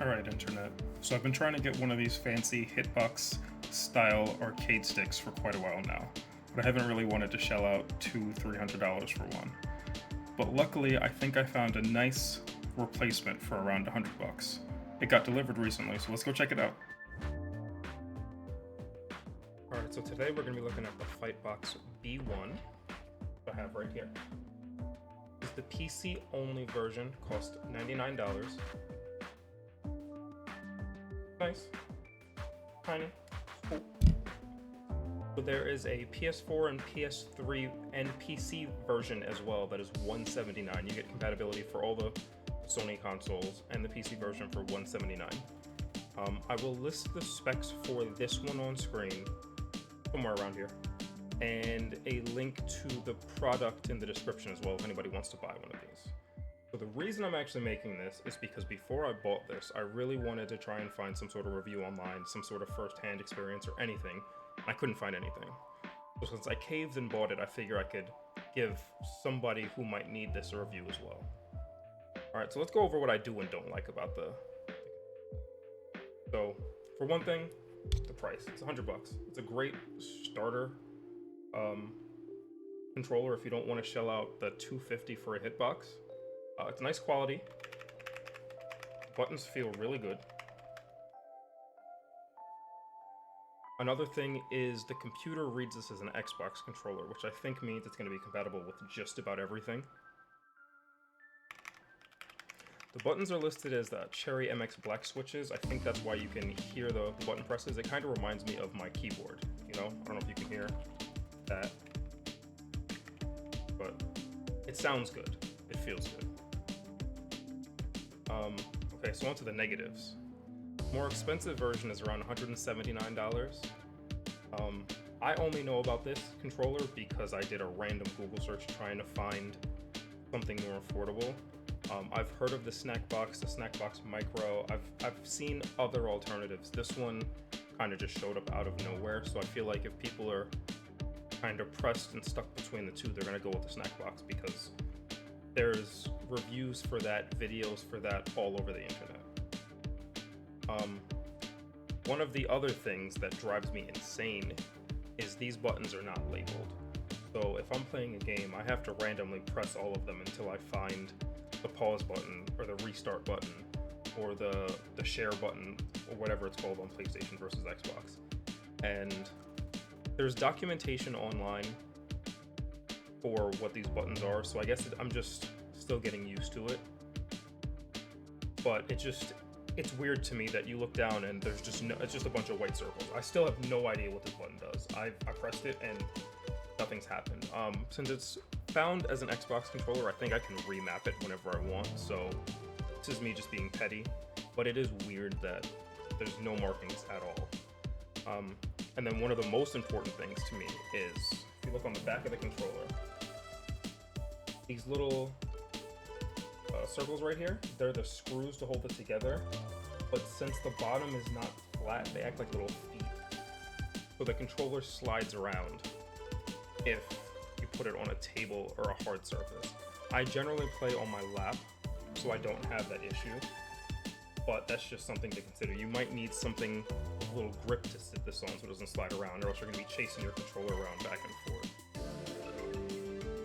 Alright, Internet. So I've been trying to get one of these fancy Hitbox style arcade sticks for quite a while now, but I haven't really wanted to shell out $200-300 for one. But luckily, I think I found a nice replacement for around $100. It got delivered recently, so let's go check it out. Alright, so today we're going to be looking at the Fightbox B1 I have right here. It's the PC only version, cost $99. Nice. Tiny. Cool. So there is a PS4 and PS3 and PC version as well that is $179. You get compatibility for all the Sony consoles and the PC version for $179. I will list the specs for this one on screen, somewhere around here, and a link to the product in the description as well if anybody wants to buy one of these. So the reason I'm actually making this is because before I bought this, I really wanted to try and find some sort of review online, some sort of first-hand experience or anything. I couldn't find anything. So since I caved and bought it, I figure I could give somebody who might need this a review as well. Alright, so let's go over what I do and don't like about the... So, for one thing, the price. It's $100. It's a great starter controller if you don't want to shell out the $250 for a Hitbox. It's nice quality. Buttons feel really good. Another thing is the computer reads this as an Xbox controller, which I think means it's going to be compatible with just about everything. The buttons are listed as the Cherry MX Black switches. I think that's why you can hear the button presses. It kind of reminds me of my keyboard, you know? I don't know if you can hear that, but it sounds good. It feels good. Okay, so on to the negatives. More expensive version is around $179. I only know about this controller because I did a random Google search trying to find something more affordable. I've heard of the Snackbox, the Snackbox Micro. I've seen other alternatives. This one kind of just showed up out of nowhere, so I feel like if people are kind of pressed and stuck between the two, they're gonna go with the Snackbox because there's reviews for that, videos for that all over the internet. One of the other things that drives me insane is these buttons are not labeled. So if I'm playing a game, I have to randomly press all of them until I find the pause button or the restart button or the share button or whatever it's called on PlayStation versus Xbox. And there's documentation online for what these buttons are, so I guess I'm just still getting used to it. But it's weird to me that you look down and there's just it's just a bunch of white circles. I still have no idea what this button does. I pressed it and nothing's happened. Since it's found as an Xbox controller, I think I can remap it whenever I want, so this is me just being petty, but it is weird that there's no markings at all. And then one of the most important things to me is, if you look on the back of the controller, these little circles right here, they're the screws to hold it together, but since the bottom is not flat, they act like little feet. So the controller slides around if you put it on a table or a hard surface. I generally play on my lap, so I don't have that issue, but that's just something to consider. You might need something with a little grip to sit this on so it doesn't slide around, or else you're going to be chasing your controller around back and forth.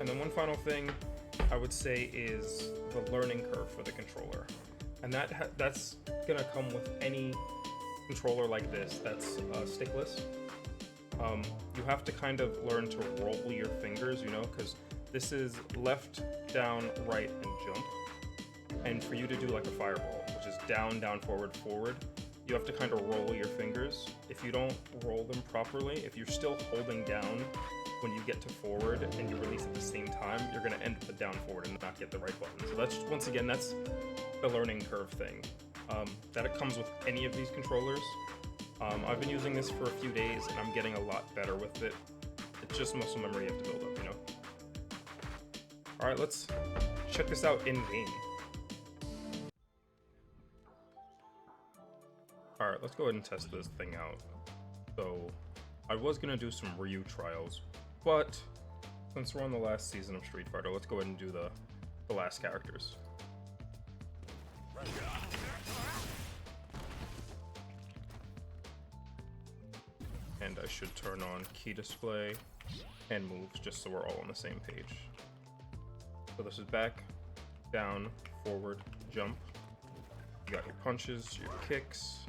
And then one final thing I would say is the learning curve for the controller. And that's going to come with any controller like this that's stickless. You have to kind of learn to roll your fingers, you know, because this is left, down, right, and jump. And for you to do like a fireball, which is down, down, forward, forward, you have to kind of roll your fingers. If you don't roll them properly, if you're still holding down when you get to forward and you release at the same time, you're going to end with the down forward and not get the right button. So that's, once again, that's the learning curve thing. That it comes with any of these controllers. I've been using this for a few days and I'm getting a lot better with it. It's just muscle memory you have to build up, you know? Alright, let's check this out in game. Alright, let's go ahead and test this thing out. So, I was gonna do some Ryu trials, but since we're on the last season of Street Fighter, let's go ahead and do the last characters. and I should turn on key display and moves just so we're all on the same page. So this is back, down, forward, jump. You got your punches, your kicks,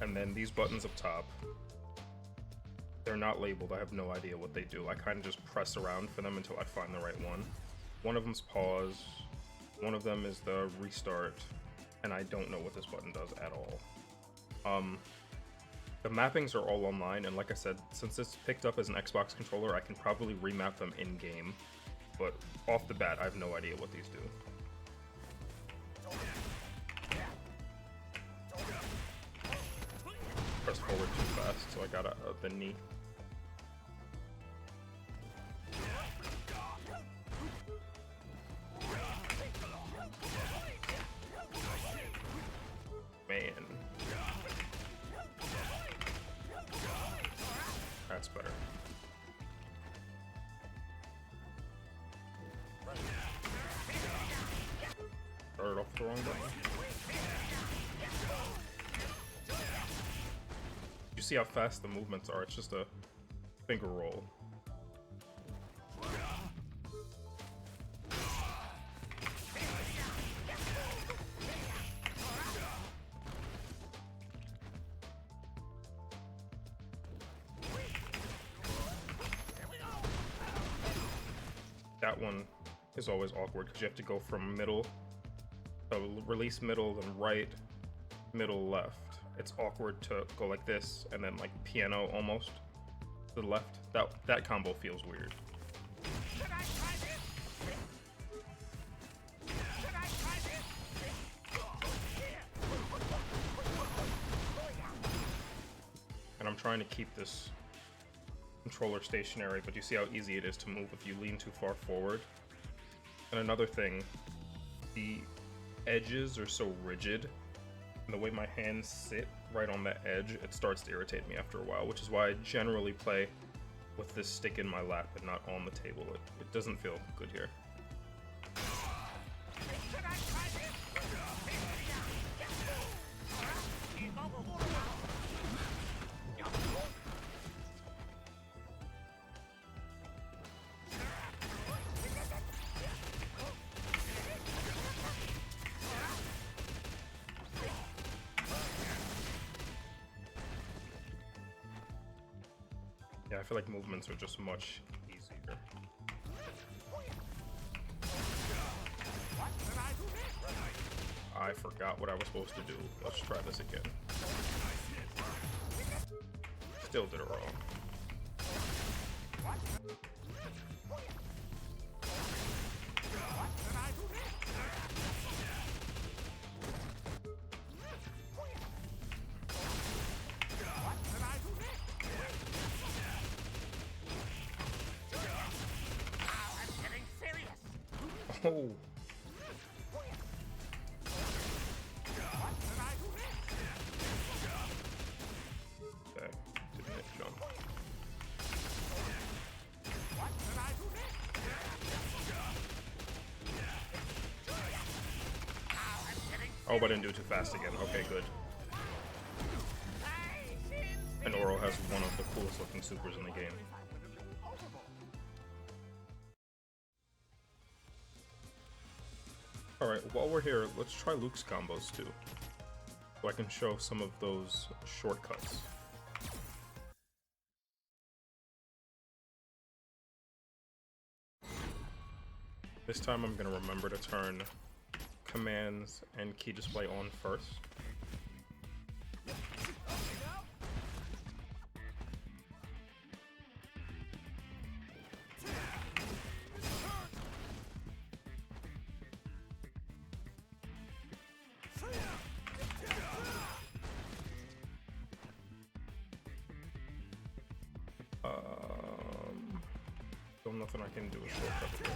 and then these buttons up top. They're not labeled, I have no idea what they do. I kind of just press around for them until I find the right one. One of them's pause, one of them is the restart, and I don't know what this button does at all. The mappings are all online, and like I said, since it's picked up as an Xbox controller, I can probably remap them in-game, but off the bat, I have no idea what these do. Press forward too fast, so I got the knee. Man. That's better. Started off the wrong button. You see how fast the movements are, it's just a finger roll. That one is always awkward because you have to go from middle, release middle, then right, middle, left. It's awkward to go like this and then like piano almost to the left. That combo feels weird. And I'm trying to keep this controller stationary, but you see how easy it is to move if you lean too far forward. And another thing, the edges are so rigid, and the way my hands sit right on that edge, it starts to irritate me after a while, which is why I generally play with this stick in my lap and not on the table. It doesn't feel good here. Yeah, I feel like movements are just much easier. I forgot what I was supposed to do. Let's try this again. Still did it wrong. Oh. Okay, didn't it jump? Oh, but I didn't do it too fast again. Okay, good. And Oro has one of the coolest looking supers in the game. Alright, while we're here, let's try Luke's combos too, so I can show some of those shortcuts. This time I'm going to remember to turn commands and key display on first. Still nothing I can do with shortcut here.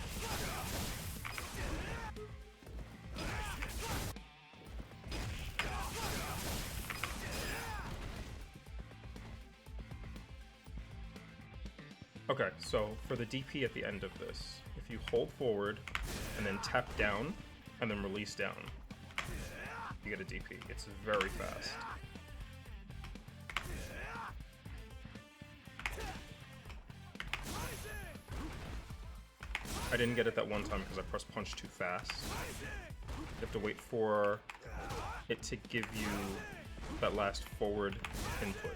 Okay, so for the DP at the end of this, if you hold forward and then tap down and then release down, you get a DP. It's very fast. I didn't get it that one time because I pressed punch too fast. You have to wait for it to give you that last forward input.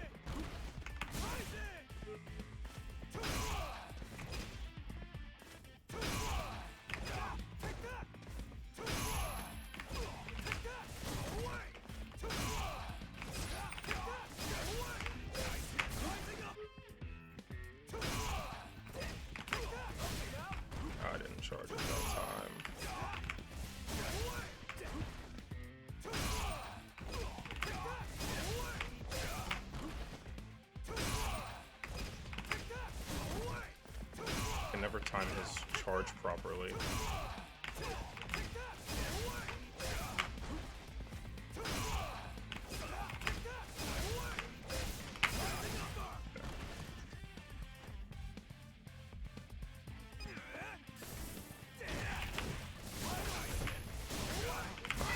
I didn't charge it that time. I can never time his charge properly.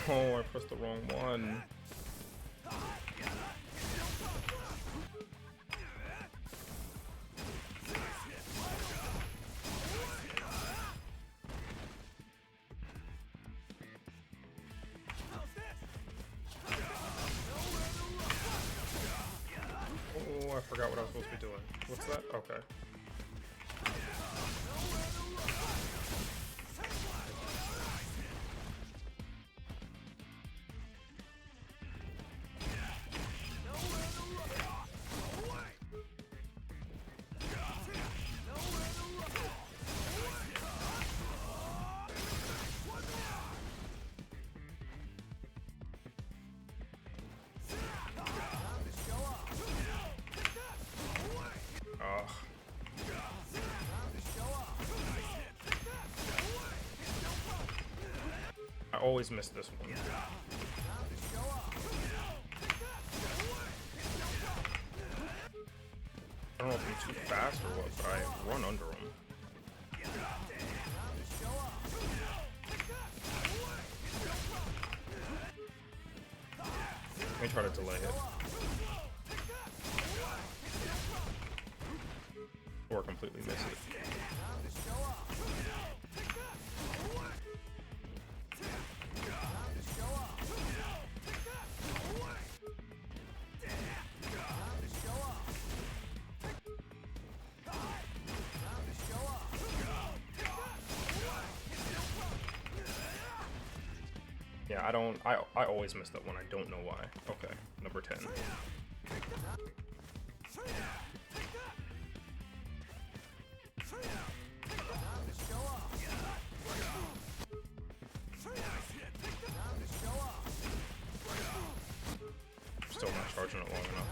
Oh, I pressed the wrong one. Oh, I forgot what I was supposed to be doing. What's that? Okay. I always miss this one. I don't know if I'm too fast or what, but I run under him. Let me try to delay it. Or completely miss it. Yeah, I always miss that one. I don't know why. Okay, number 10. Still not charging it long enough.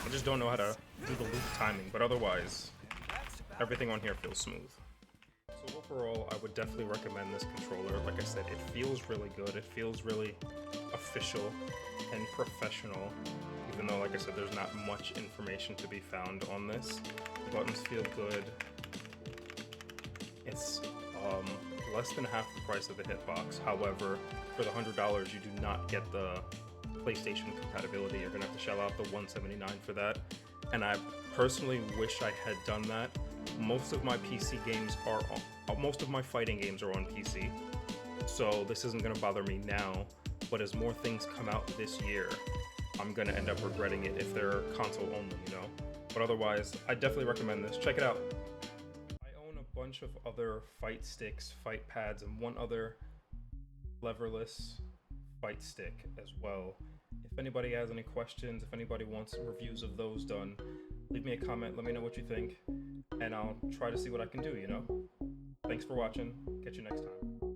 I just don't know how to do the loop timing, but otherwise, everything on here feels smooth. So overall, I would definitely recommend this controller. Like I said, it feels really good. It feels really official and professional, even though, like I said, there's not much information to be found on this. The buttons feel good. It's less than half the price of the Hitbox. However, for the $100, you do not get the PlayStation compatibility. You're gonna have to shell out the $179 for that. And I personally wish I had done that. Most of my PC games are on, most of my fighting games are on PC. So this isn't gonna bother me now, but as more things come out this year, I'm gonna end up regretting it if they're console only, you know? But otherwise, I definitely recommend this. Check it out. I own a bunch of other fight sticks, fight pads, and one other leverless fight stick as well. If anybody has any questions, if anybody wants reviews of those done, leave me a comment, let me know what you think, and I'll try to see what I can do, you know? Thanks for watching. Catch you next time.